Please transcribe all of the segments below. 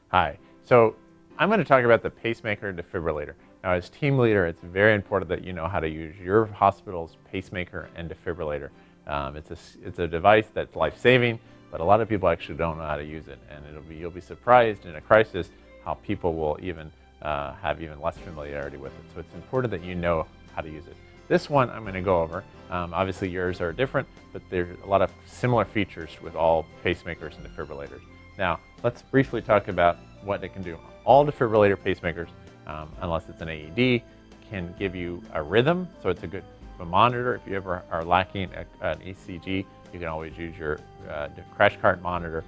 Hi. So I'm going to talk about the pacemaker defibrillator. Now, as team leader, it's very important that you know how to use your hospital's pacemaker and defibrillator. It's a device that's life-saving, but a lot of people actually don't know how to use it, and you'll be surprised in a crisis how people will even have even less familiarity with it. So it's important that you know how to use it. This one I'm going to go over. Obviously yours are different, but there's a lot of similar features with all pacemakers and defibrillators. Now, let's briefly talk about what it can do. All defibrillator pacemakers, unless it's an AED, can give you a rhythm, so it's a good monitor. If you ever are lacking an ECG, you can always use your crash cart monitor.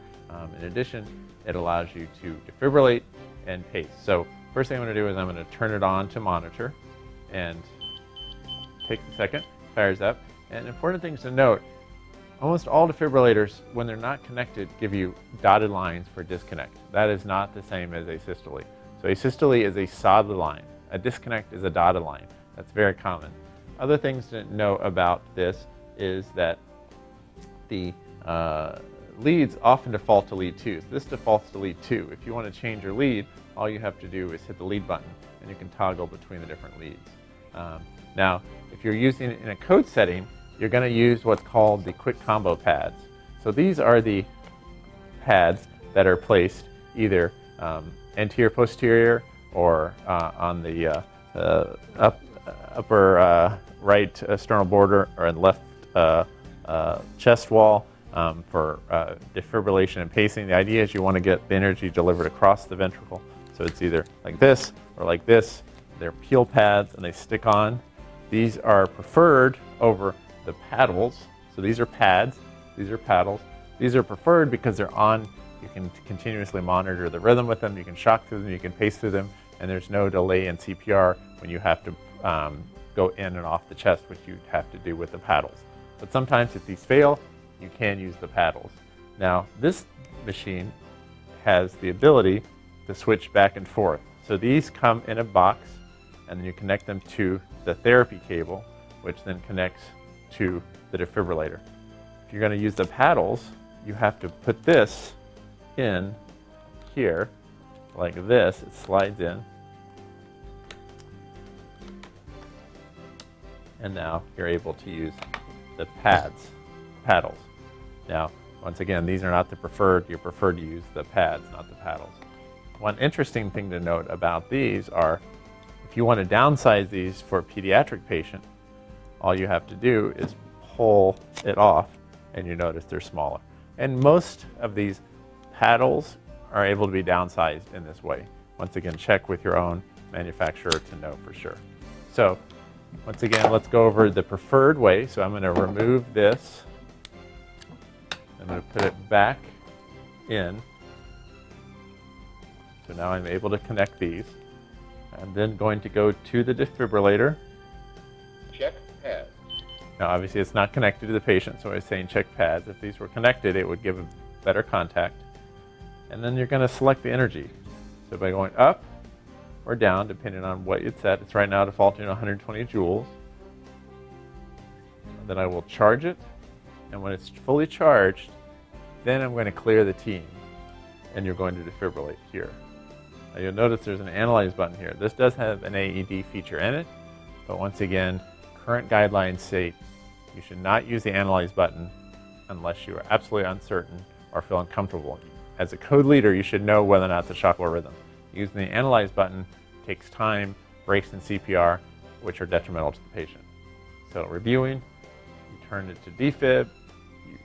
In addition, it allows you to defibrillate and pace. So first thing I'm going to do is I'm going to turn it on to monitor, and takes a second, fires up. And important things to note, almost all defibrillators, when they're not connected, give you dotted lines for disconnect. That is not the same as asystole. So asystole is a solid line. A disconnect is a dotted line. That's very common. Other things to know about this is that the leads often default to lead 2. So this defaults to lead 2. If you want to change your lead, all you have to do is hit the lead button, and you can toggle between the different leads. Now, if you're using it in a code setting, you're going to use what's called the quick combo pads. So these are the pads that are placed either anterior, posterior, or on the upper right sternal border or in the left chest wall for defibrillation and pacing. The idea is you want to get the energy delivered across the ventricle. So it's either like this or like this. They're peel pads and they stick on. These are preferred over the paddles. So these are pads, these are paddles. These are preferred because they're on. You can continuously monitor the rhythm with them, you can shock through them, you can pace through them, and there's no delay in CPR when you have to go in and off the chest, which you'd have to do with the paddles. But sometimes if these fail, you can use the paddles. Now, this machine has the ability to switch back and forth. So these come in a box, and then you connect them to the therapy cable, which then connects to the defibrillator. If you're going to use the paddles, you have to put this in here like this. It slides in, and now you're able to use the paddles. Now, once again, these are not the preferred. You're preferred to use the pads, not the paddles. One interesting thing to note about these are, if you want to downsize these for a pediatric patient, all you have to do is pull it off, and you notice they're smaller. And most of these paddles are able to be downsized in this way. Once again, check with your own manufacturer to know for sure. So once again, let's go over the preferred way. So I'm going to remove this. I'm going to put it back in. So now I'm able to connect these. I'm then going to go to the defibrillator. Check pads. Now obviously it's not connected to the patient, so I was saying check pads. If these were connected, it would give a better contact. And then you're going to select the energy. So by going up or down, depending on what you'd set, it's right now defaulting to 120 joules. And then I will charge it, and when it's fully charged, then I'm going to clear the team, and you're going to defibrillate here. Now you'll notice there's an analyze button here. This does have an AED feature in it, but once again, current guidelines say you should not use the analyze button unless you are absolutely uncertain or feel uncomfortable. As a code leader, you should know whether or not it's a shock or rhythm. Using the analyze button takes time, breaks in CPR, which are detrimental to the patient. So reviewing, you turn it to defib, you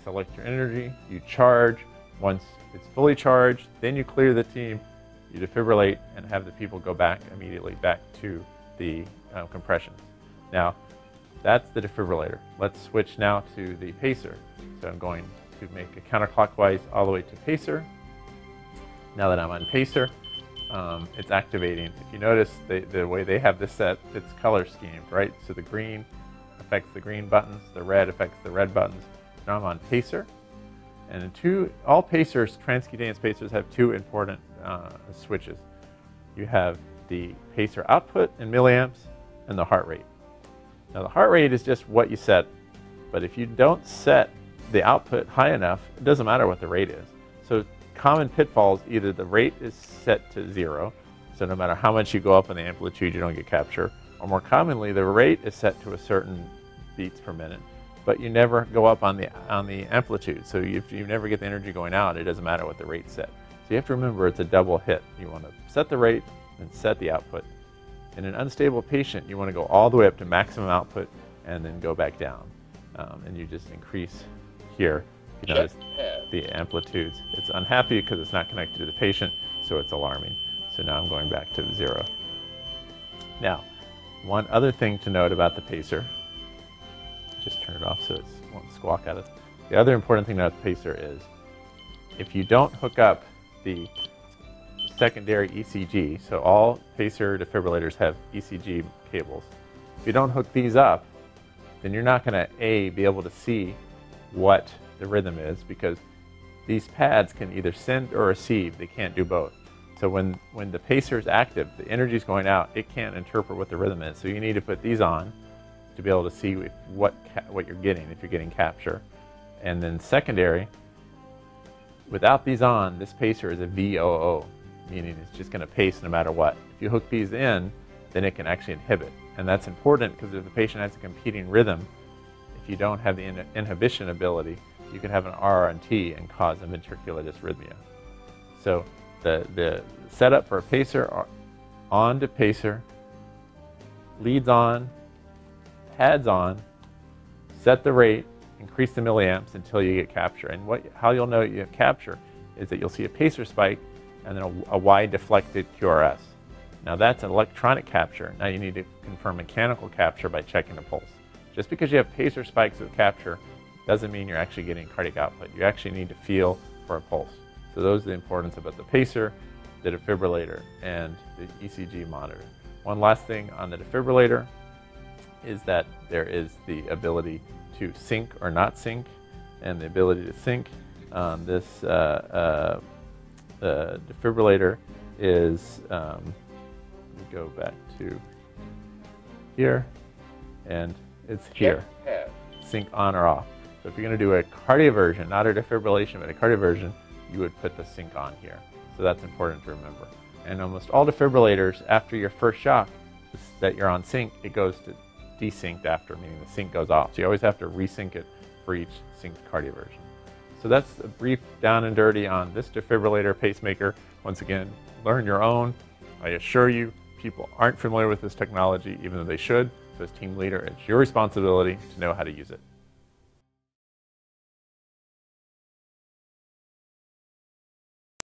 select your energy, you charge. Once it's fully charged, then you clear the team, you defibrillate, and have the people go back immediately back to the compressions. Now, that's the defibrillator. Let's switch now to the pacer. So I'm going to make a counterclockwise all the way to pacer. Now that I'm on pacer, it's activating. If you notice the way they have this set, it's color schemed, right? So the green affects the green buttons, the red affects the red buttons. Now I'm on pacer. And all pacers, transcutaneous pacers, have two important switches. You have the pacer output in milliamps and the heart rate. Now the heart rate is just what you set, but if you don't set the output high enough, it doesn't matter what the rate is. So common pitfalls, either the rate is set to 0, so no matter how much you go up on the amplitude, you don't get capture, or more commonly, the rate is set to a certain beats per minute, but you never go up on the amplitude, so you never get the energy going out. It doesn't matter what the rate's set. So you have to remember it's a double hit. You want to set the rate and set the output. In an unstable patient, you want to go all the way up to maximum output and then go back down, and you just increase here. You notice the amplitudes. It's unhappy because it's not connected to the patient, so it's alarming. So now I'm going back to 0. Now, one other thing to note about the pacer, just turn it off so it won't squawk at us. The other important thing about the pacer is if you don't hook up the secondary ECG, so all pacer defibrillators have ECG cables. If you don't hook these up, then you're not going to be able to see what the rhythm is, because these pads can either send or receive. They can't do both. So when the pacer is active, the energy is going out, it can't interpret what the rhythm is. So you need to put these on to be able to see what you're getting, if you're getting capture. And then secondary, without these on, this pacer is a VOO, meaning it's just going to pace no matter what. If you hook these in, then it can actually inhibit. And that's important because if the patient has a competing rhythm, if you don't have the inhibition ability, you can have an RRNT and cause a ventricular dysrhythmia. So the setup for a pacer are on to pacer, leads on, pads on, set the rate, increase the milliamps until you get capture. And how you'll know you have capture is that you'll see a pacer spike and then a wide deflected QRS. Now that's an electronic capture. Now you need to confirm mechanical capture by checking the pulse. Just because you have pacer spikes with capture doesn't mean you're actually getting cardiac output. You actually need to feel for a pulse. So those are the importance about the pacer, the defibrillator, and the ECG monitor. One last thing on the defibrillator is that there is the ability to sync or not sync, and the ability to sync on this defibrillator is, let me go back to here, and it's here, sync on or off. So if you're going to do a cardioversion, not a defibrillation, but a cardioversion, you would put the sync on here. So that's important to remember. And almost all defibrillators, after your first shock that you're on sync, it goes to desynced after, meaning the sync goes off. So you always have to resync it for each synced cardioversion. So that's a brief down and dirty on this defibrillator pacemaker. Once again, learn your own. I assure you, people aren't familiar with this technology, even though they should. So as team leader, it's your responsibility to know how to use it.